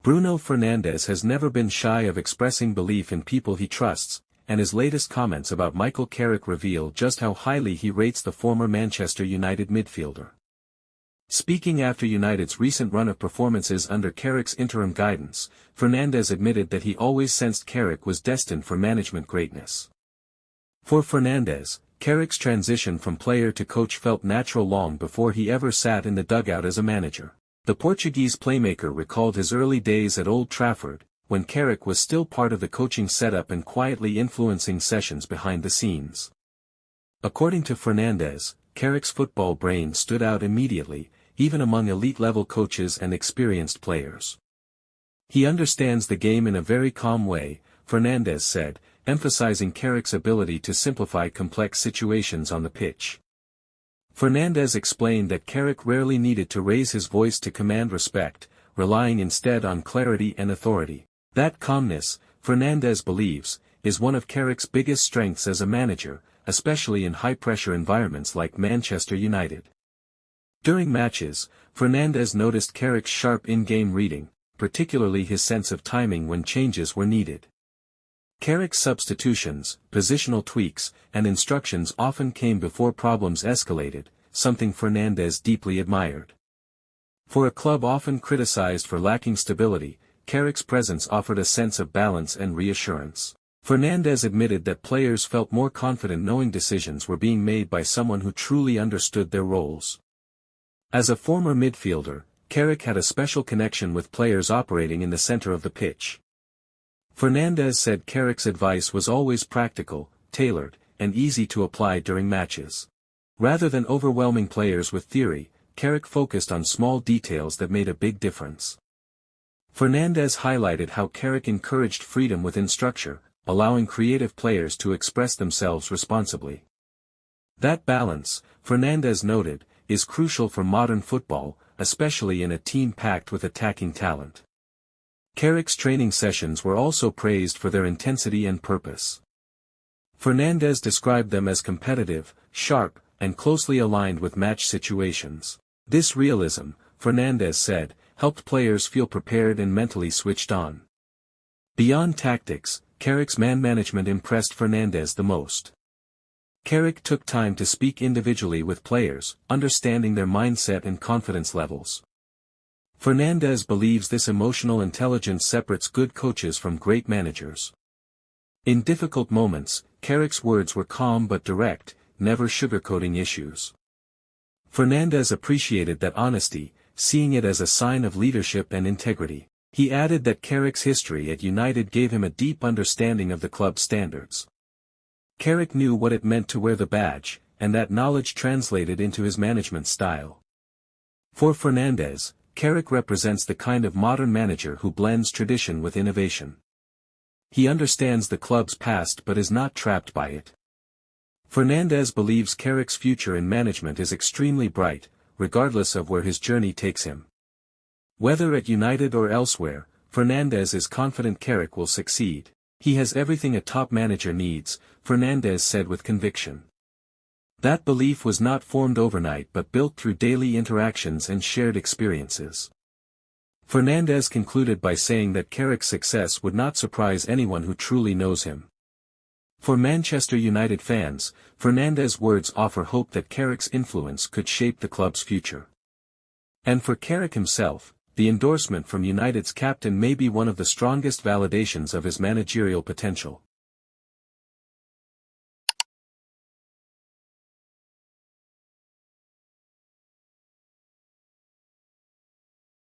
Bruno Fernandes has never been shy of expressing belief in people he trusts, and his latest comments about Michael Carrick reveal just how highly he rates the former Manchester United midfielder. Speaking after United's recent run of performances under Carrick's interim guidance, Fernandes admitted that he always sensed Carrick was destined for management greatness. For Fernandes, Carrick's transition from player to coach felt natural long before he ever sat in the dugout as a manager. The Portuguese playmaker recalled his early days at Old Trafford, when Carrick was still part of the coaching setup and quietly influencing sessions behind the scenes. According to Fernandes, Carrick's football brain stood out immediately, even among elite-level coaches and experienced players. "He understands the game in a very calm way," Fernandes said, emphasizing Carrick's ability to simplify complex situations on the pitch. Fernandes explained that Carrick rarely needed to raise his voice to command respect, relying instead on clarity and authority. That calmness, Fernandes believes, is one of Carrick's biggest strengths as a manager, especially in high-pressure environments like Manchester United. During matches, Fernandes noticed Carrick's sharp in-game reading, particularly his sense of timing when changes were needed. Carrick's substitutions, positional tweaks, and instructions often came before problems escalated, something Fernandes deeply admired. For a club often criticized for lacking stability, Carrick's presence offered a sense of balance and reassurance. Fernandes admitted that players felt more confident knowing decisions were being made by someone who truly understood their roles. As a former midfielder, Carrick had a special connection with players operating in the center of the pitch. Fernandes said Carrick's advice was always practical, tailored, and easy to apply during matches. Rather than overwhelming players with theory, Carrick focused on small details that made a big difference. Fernandes highlighted how Carrick encouraged freedom within structure, allowing creative players to express themselves responsibly. That balance, Fernandes noted, is crucial for modern football, especially in a team packed with attacking talent. Carrick's training sessions were also praised for their intensity and purpose. Fernandes described them as competitive, sharp, and closely aligned with match situations. This realism, Fernandes said, helped players feel prepared and mentally switched on. Beyond tactics, Carrick's man management impressed Fernandes the most. Carrick took time to speak individually with players, understanding their mindset and confidence levels. Fernandes believes this emotional intelligence separates good coaches from great managers. In difficult moments, Carrick's words were calm but direct, never sugarcoating issues. Fernandes appreciated that honesty, seeing it as a sign of leadership and integrity. He added that Carrick's history at United gave him a deep understanding of the club's standards. Carrick knew what it meant to wear the badge, and that knowledge translated into his management style. For Fernandes, Carrick represents the kind of modern manager who blends tradition with innovation. He understands the club's past but is not trapped by it. Fernandes believes Carrick's future in management is extremely bright, regardless of where his journey takes him. Whether at United or elsewhere, Fernandes is confident Carrick will succeed. "He has everything a top manager needs," Fernandes said with conviction. That belief was not formed overnight but built through daily interactions and shared experiences. Fernandes concluded by saying that Carrick's success would not surprise anyone who truly knows him. For Manchester United fans, Fernandes' words offer hope that Carrick's influence could shape the club's future. And for Carrick himself, the endorsement from United's captain may be one of the strongest validations of his managerial potential.